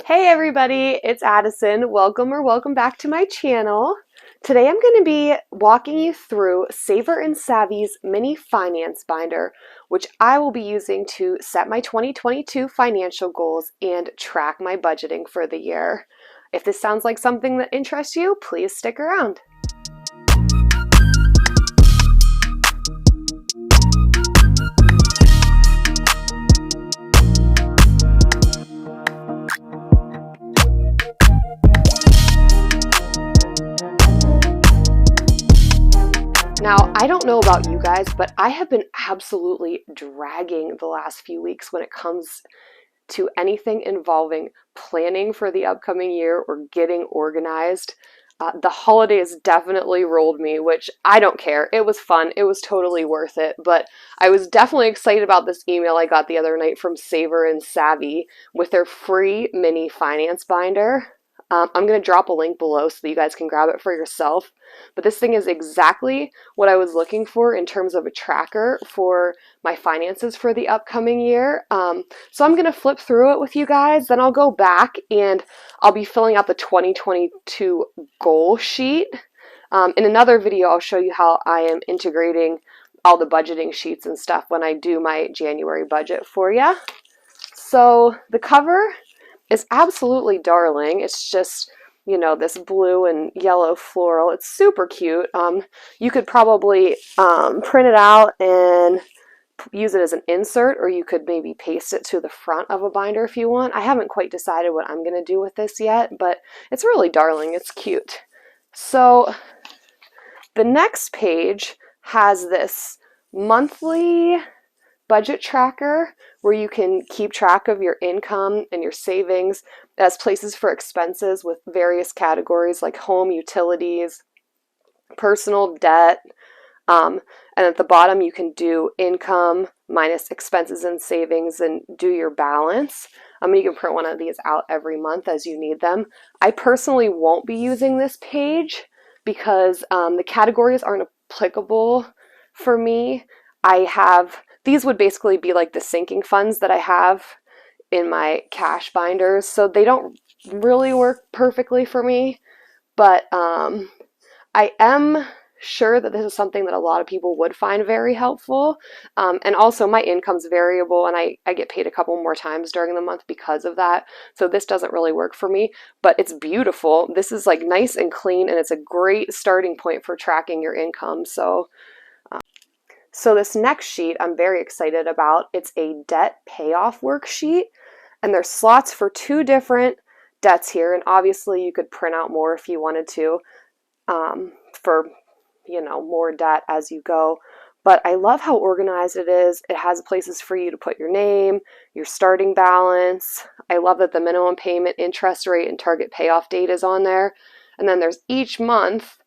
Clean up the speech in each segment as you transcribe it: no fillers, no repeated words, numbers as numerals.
Hey everybody, it's Addison. Welcome back to my channel. Today I'm going to be walking you through Savor and Savvy's mini finance binder, which I will be using to set my 2022 financial goals and track my budgeting for the year. If this sounds like something that interests you, please stick around. Now, I don't know about you guys, but I have been absolutely dragging the last few weeks when it comes to anything involving planning for the upcoming year or getting organized. The holidays definitely rolled me, which I don't care. It was fun. It was totally worth it. But I was definitely excited about this email I got the other night from Savor and Savvy with their free mini finance binder. I'm going to drop a link below so that you guys can grab it for yourself. But this thing is exactly what I was looking for in terms of a tracker for my finances for the upcoming year. So I'm going to flip through it with you guys, then I'll go back and I'll be filling out the 2022 goal sheet. In another video, I'll show you how I am integrating all the budgeting sheets and stuff when I do my January budget for you. So the cover is absolutely darling. It's just, you know, this blue and yellow floral. It's super cute. You could probably print it out and use it as an insert, or you could maybe paste it to the front of a binder if you want. I haven't quite decided what I'm going to do with this yet, but it's really darling. It's cute. So the next page has this monthly budget tracker where you can keep track of your income and your savings as places for expenses with various categories like home, utilities, personal debt, and at the bottom you can do income minus expenses and savings and do your balance. You can print one of these out every month as you need them. I personally won't be using this page because the categories aren't applicable for me. These would basically be like the sinking funds that I have in my cash binders, so they don't really work perfectly for me, but I am sure that this is something that a lot of people would find very helpful. And also my income's variable and I get paid a couple more times during the month because of that, so this doesn't really work for me, but it's beautiful. This is like nice and clean and it's a great starting point for tracking your income. So this next sheet I'm very excited about. It's a debt payoff worksheet, and there's slots for 2 different debts here, and obviously you could print out more if you wanted to for, you know, more debt as you go. But I love how organized it is. It has places for you to put your name, your starting balance. I love that the minimum payment, interest rate, and target payoff date is on there. And then there's each month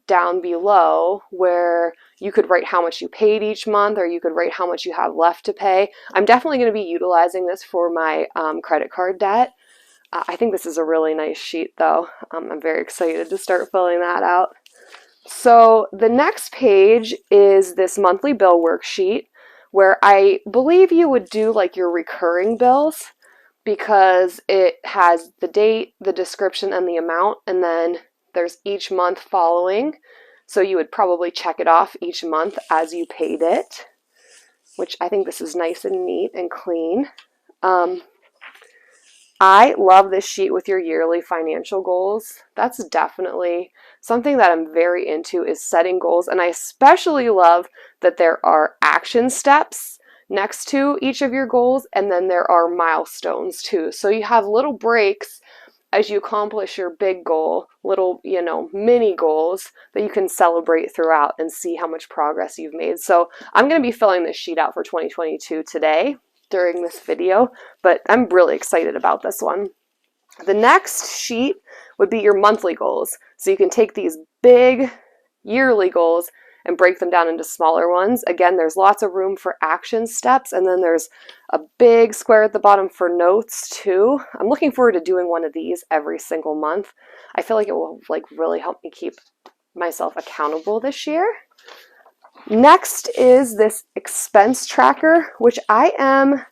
down below where you could write how much you paid each month, or you could write how much you have left to pay. I'm definitely going to be utilizing this for my credit card debt. I think this is a really nice sheet though. I'm very excited to start filling that out. So the next page is this monthly bill worksheet where I believe you would do like your recurring bills, because it has the date, the description, and the amount, and then there's each month following. So you would probably check it off each month as you paid it, which I think this is nice and neat and clean. I love this sheet with your yearly financial goals. That's definitely something that I'm very into, is setting goals. And I especially love that there are action steps next to each of your goals, and then there are milestones too. So you have little breaks as you accomplish your big goal, little, you know, mini goals that you can celebrate throughout and see how much progress you've made. So I'm going to be filling this sheet out for 2022 today during this video, but I'm really excited about this one. The next sheet would be your monthly goals. So you can take these big yearly goals and break them down into smaller ones. Again, there's lots of room for action steps, and then there's a big square at the bottom for notes too. I'm looking forward to doing one of these every single month. I feel like it will like really help me keep myself accountable this year. Next is this expense tracker, which I am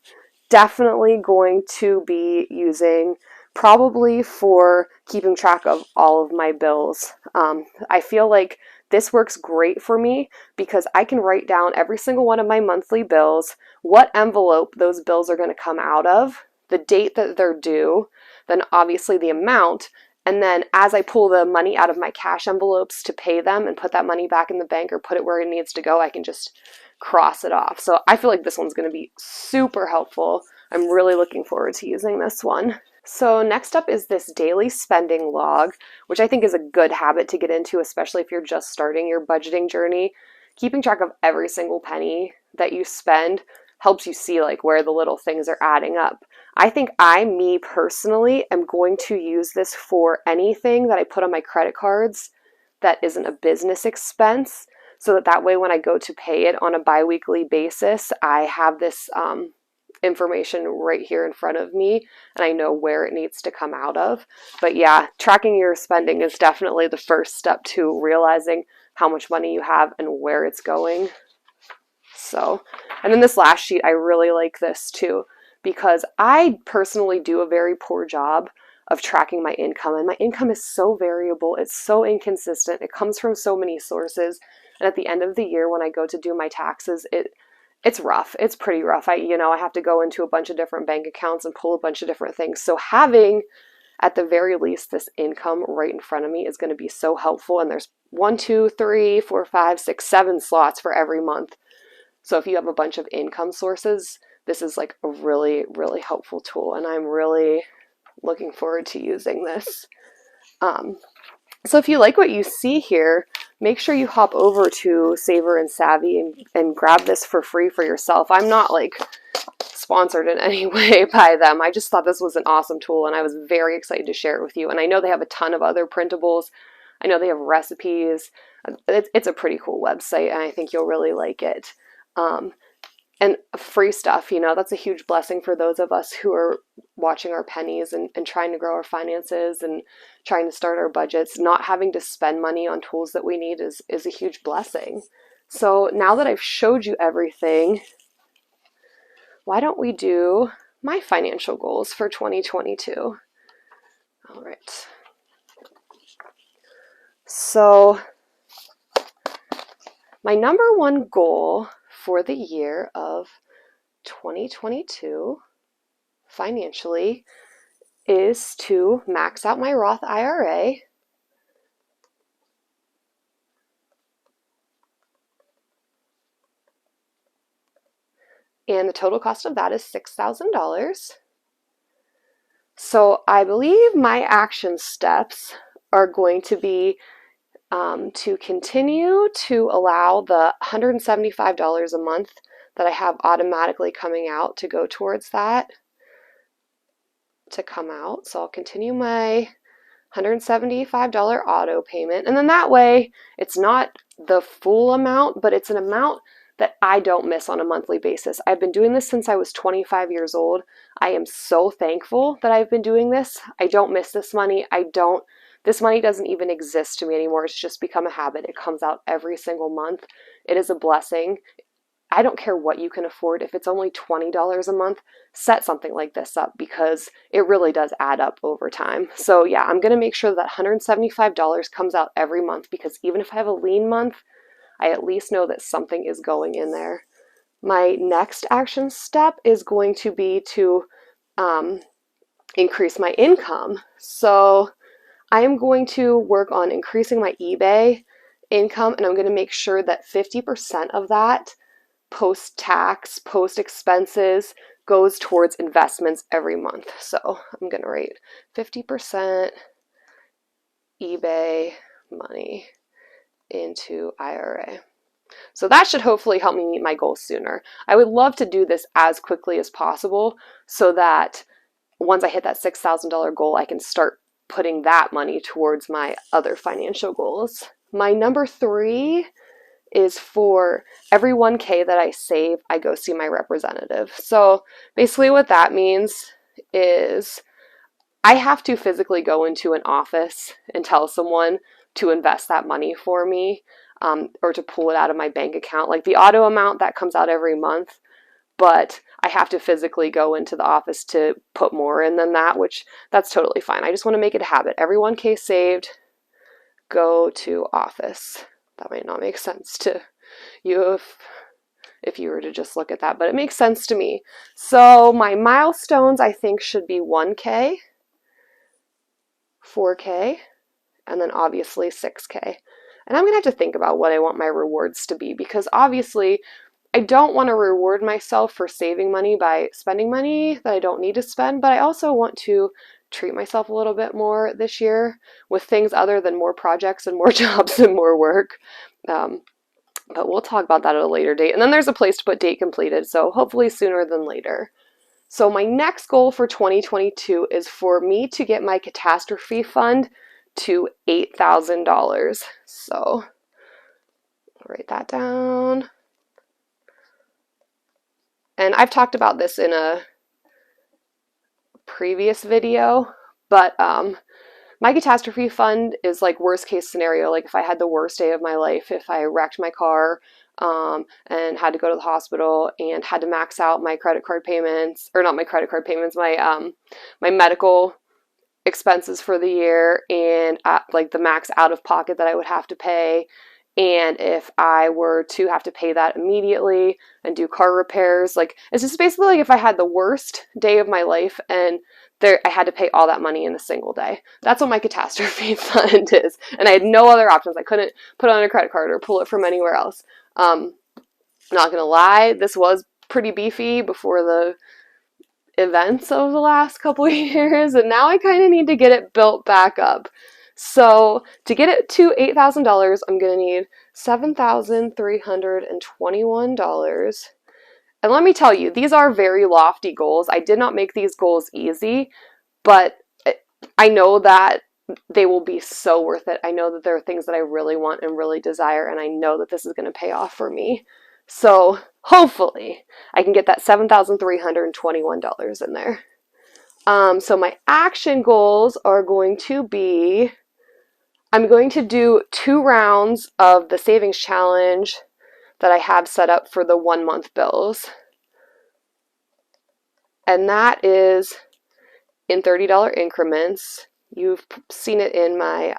definitely going to be using probably for keeping track of all of my bills. I feel like this works great for me because I can write down every single one of my monthly bills, what envelope those bills are going to come out of, the date that they're due, then obviously the amount, and then as I pull the money out of my cash envelopes to pay them and put that money back in the bank or put it where it needs to go, I can just cross it off. So I feel like this one's going to be super helpful. I'm really looking forward to using this one. So next up is this daily spending log, which I think is a good habit to get into, especially if you're just starting your budgeting journey. Keeping track of every single penny that you spend helps you see like where the little things are adding up. I think me personally, am going to use this for anything that I put on my credit cards that isn't a business expense, so that way when I go to pay it on a bi-weekly basis, I have this information right here in front of me and I know where it needs to come out of. But yeah, tracking your spending is definitely the first step to realizing how much money you have and where it's going. So, and then this last sheet, I really like this too, because I personally do a very poor job of tracking my income, and my income is so variable, it's so inconsistent, it comes from so many sources, and at the end of the year when I go to do my taxes, it's rough. It's pretty rough. I have to go into a bunch of different bank accounts and pull a bunch of different things. So having, at the very least, this income right in front of me is going to be so helpful. And there's 1, 2, 3, 4, 5, 6, 7 slots for every month. So if you have a bunch of income sources, this is like a really, really helpful tool. And I'm really looking forward to using this. So if you like what you see here, make sure you hop over to Savor and Savvy and grab this for free for yourself. I'm not like sponsored in any way by them. I just thought this was an awesome tool and I was very excited to share it with you. And I know they have a ton of other printables. I know they have recipes. It's a pretty cool website and I think you'll really like it. And free stuff, that's a huge blessing for those of us who are watching our pennies and trying to grow our finances and trying to start our budgets. Not having to spend money on tools that we need is a huge blessing. So now that I've showed you everything, why don't we do my financial goals for 2022? All right. So my number one goal for the year of 2022 financially is to max out my Roth IRA, and the total cost of that is $6,000. So I believe my action steps are going to be to continue to allow the $175 a month that I have automatically coming out to go towards that to come out. So I'll continue my $175 auto payment. And then that way it's not the full amount, but it's an amount that I don't miss on a monthly basis. I've been doing this since I was 25 years old. I am so thankful that I've been doing this. I don't miss this money. This money doesn't even exist to me anymore. It's just become a habit. It comes out every single month. It is a blessing. I don't care what you can afford. If it's only $20 a month, set something like this up because it really does add up over time. So yeah, I'm going to make sure that $175 comes out every month because even if I have a lean month, I at least know that something is going in there. My next action step is going to be to increase my income. So I am going to work on increasing my eBay income, and I'm going to make sure that 50% of that post-tax, post-expenses goes towards investments every month. So I'm going to write 50% eBay money into IRA. So that should hopefully help me meet my goals sooner. I would love to do this as quickly as possible so that once I hit that $6,000 goal, I can start putting that money towards my other financial goals. My number 3 is for every 1K that I save, I go see my representative. So basically what that means is I have to physically go into an office and tell someone to invest that money for me or to pull it out of my bank account. Like the auto amount that comes out every month, but I have to physically go into the office to put more in than that, which that's totally fine. I just want to make it a habit. Every 1K saved, go to office. That might not make sense to you if you were to just look at that, but it makes sense to me. So my milestones, I think, should be 1K, 4K, and then obviously 6K. And I'm going to have to think about what I want my rewards to be, because obviously I don't want to reward myself for saving money by spending money that I don't need to spend, but I also want to treat myself a little bit more this year with things other than more projects and more jobs and more work. But we'll talk about that at a later date. And then there's a place to put date completed, so hopefully sooner than later. So my next goal for 2022 is for me to get my catastrophe fund to $8,000. So I'll write that down. And I've talked about this in a previous video, but my catastrophe fund is like worst case scenario. Like if I had the worst day of my life, if I wrecked my car and had to go to the hospital and had to max out my credit card payments, or not my credit card payments, my medical expenses for the year, and like the max out of pocket that I would have to pay. And if I were to have to pay that immediately and do car repairs, like it's just basically like if I had the worst day of my life and I had to pay all that money in a single day. That's what my catastrophe fund is. And I had no other options. I couldn't put it on a credit card or pull it from anywhere else. Not gonna lie, this was pretty beefy before the events of the last couple of years, and now I kind of need to get it built back up. So to get it to $8,000, I'm going to need $7,321. And let me tell you, these are very lofty goals. I did not make these goals easy, but I know that they will be so worth it. I know that there are things that I really want and really desire, and I know that this is going to pay off for me. So hopefully I can get that $7,321 in there. So my action goals are going to be, I'm going to do 2 rounds of the savings challenge that I have set up for the 1-month bills. And that is in $30 increments. You've seen it in my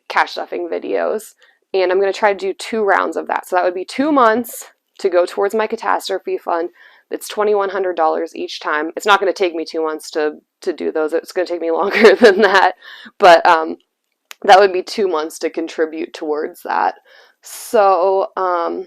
cash stuffing videos. And I'm going to try to do 2 rounds of that. So that would be 2 months to go towards my catastrophe fund. It's $2,100 each time. It's not going to take me 2 months to do those. It's going to take me longer than that. But that would be 2 months to contribute towards that. So I'm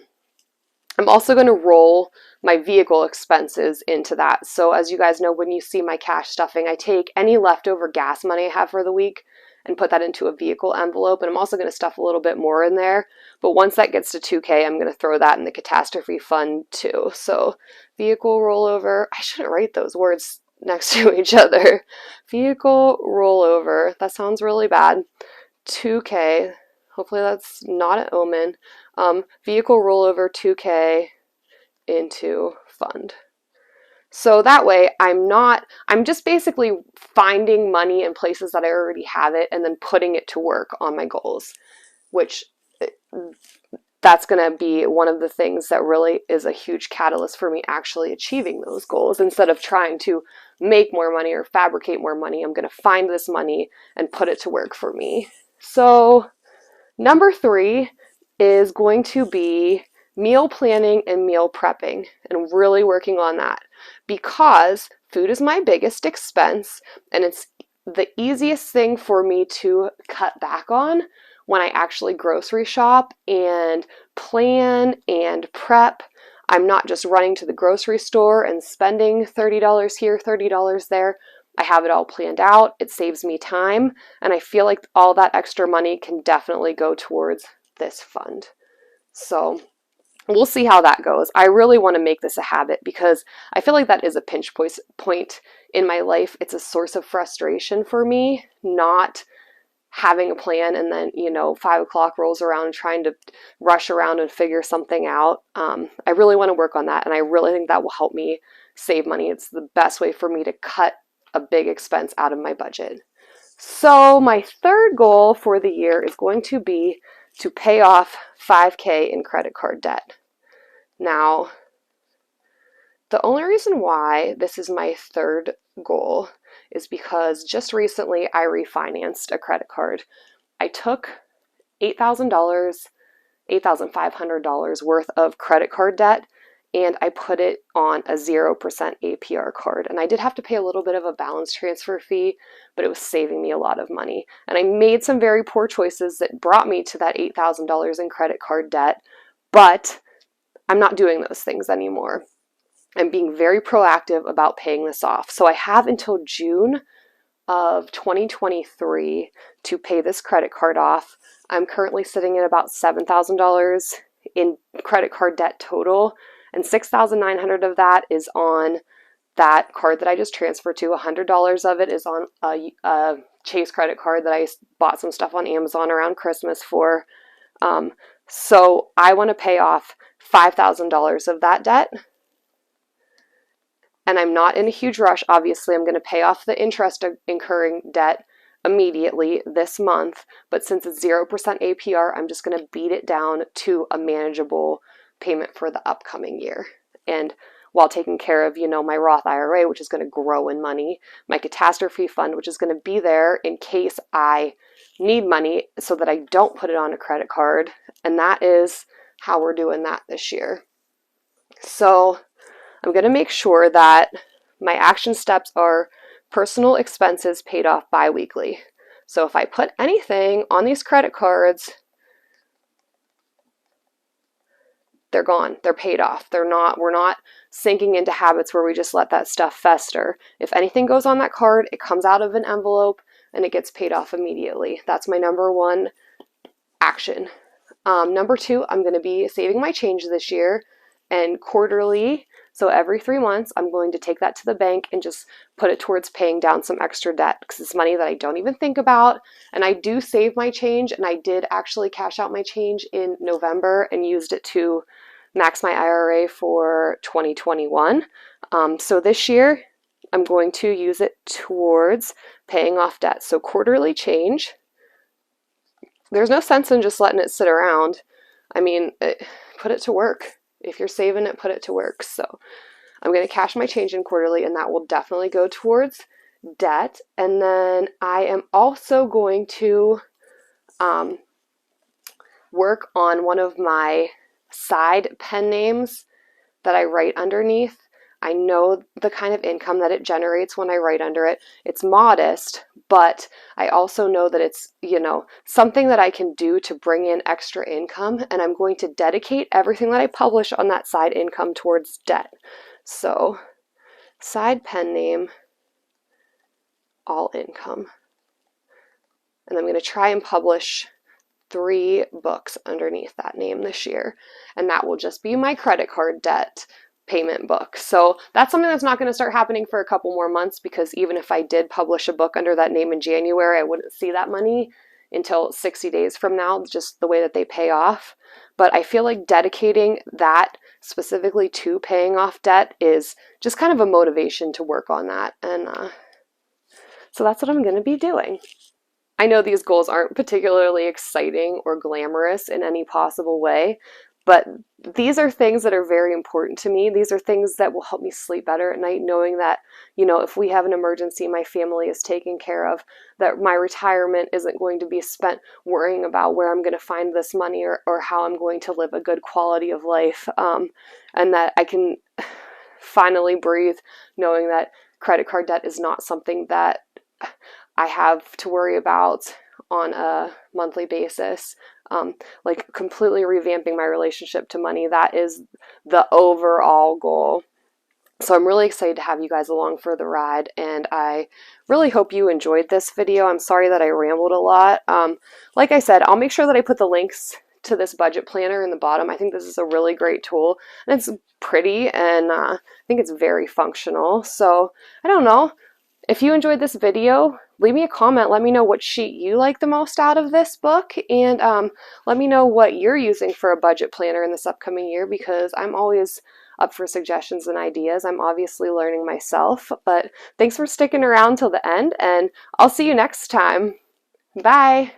also going to roll my vehicle expenses into that. So as you guys know, when you see my cash stuffing, I take any leftover gas money I have for the week and put that into a vehicle envelope. And I'm also going to stuff a little bit more in there. But once that gets to 2K, I'm going to throw that in the catastrophe fund too. So vehicle rollover, I shouldn't write those words next to each other. Vehicle rollover, that sounds really bad. 2K, hopefully that's not an omen. Vehicle rollover 2K into fund. So that way I'm just basically finding money in places that I already have it and then putting it to work on my goals, which that's going to be one of the things that really is a huge catalyst for me actually achieving those goals. Instead of trying to make more money or fabricate more money, I'm going to find this money and put it to work for me. So number 3 is going to be meal planning and meal prepping, and really working on that, because food is my biggest expense and it's the easiest thing for me to cut back on when I actually grocery shop and plan and prep. I'm not just running to the grocery store and spending $30 here, $30 there. I have it all planned out. It saves me time, and I feel like all that extra money can definitely go towards this fund. So we'll see how that goes. I really want to make this a habit because I feel like that is a pinch point in my life. It's a source of frustration for me, not having a plan and then, 5 o'clock rolls around and trying to rush around and figure something out. I really want to work on that, and I really think that will help me save money. It's the best way for me to cut a big expense out of my budget. So my third goal for the year is going to be to pay off $5K in credit card debt. Now, The only reason why this is my third goal is because just recently I refinanced a credit card. I took $8,000, $8,500 worth of credit card debt, and I put it on a 0% APR card. And I did have to pay a little bit of a balance transfer fee, but it was saving me a lot of money. And I made some very poor choices that brought me to that $8,000 in credit card debt, but I'm not doing those things anymore. I'm being very proactive about paying this off. So I have until June of 2023 to pay this credit card off. I'm currently sitting at about $7,000 in credit card debt total, and $6,900 of that is on that card that I just transferred to. $100 of it is on a Chase credit card that I bought some stuff on Amazon around Christmas for. So I want to pay off $5,000 of that debt. And I'm not in a huge rush. Obviously, I'm going to pay off the interest incurring debt immediately this month. But since it's 0% APR, I'm just going to beat it down to a manageable payment for the upcoming year. And while taking care of, my Roth IRA, which is going to grow in money, my catastrophe fund, which is going to be there in case I need money so that I don't put it on a credit card. And that is how we're doing that this year. So I'm going to make sure that my action steps are personal expenses paid off bi-weekly. So if I put anything on these credit cards, they're gone. They're paid off. We're not sinking into habits where we just let that stuff fester. If anything goes on that card, it comes out of an envelope and it gets paid off immediately. That's my number one action. Number two, I'm going to be saving my change this year, and quarterly, so every 3 months, I'm going to take that to the bank and just put it towards paying down some extra debt, because it's money that I don't even think about. And I do save my change, and I did actually cash out my change in November and used it to max my IRA for 2021. So this year, I'm going to use it towards paying off debt. So quarterly change. There's no sense in just letting it sit around. I mean, put it to work. If you're saving it, put it to work. So I'm going to cash my change in quarterly, and that will definitely go towards debt. And then I am also going to work on one of my side pen names that I write underneath. I know the kind of income that it generates when I write under it. It's modest, but I also know that it's, something that I can do to bring in extra income, and I'm going to dedicate everything that I publish on that side income towards debt. So, side pen name, all income. And I'm going to try and publish 3 books underneath that name this year, and that will just be my credit card debt payment book. So that's something that's not going to start happening for a couple more months, because even if I did publish a book under that name in January, I wouldn't see that money until 60 days from now, just the way that they pay off. But I feel like dedicating that specifically to paying off debt is just kind of a motivation to work on that. And so that's what I'm going to be doing. I know these goals aren't particularly exciting or glamorous in any possible way, but these are things that are very important to me. These are things that will help me sleep better at night, knowing that, if we have an emergency, my family is taken care of, that my retirement isn't going to be spent worrying about where I'm going to find this money or how I'm going to live a good quality of life, and that I can finally breathe knowing that credit card debt is not something that I have to worry about on a monthly basis. Like completely revamping my relationship to money. That is the overall goal. So I'm really excited to have you guys along for the ride, and I really hope you enjoyed this video. I'm sorry that I rambled a lot. Like I said, I'll make sure that I put the links to this budget planner in the bottom. I think this is a really great tool, and it's pretty, and I think it's very functional. So I don't know. If you enjoyed this video, leave me a comment. Let me know what sheet you like the most out of this book, and let me know what you're using for a budget planner in this upcoming year, because I'm always up for suggestions and ideas. I'm obviously learning myself, but thanks for sticking around till the end, and I'll see you next time. Bye!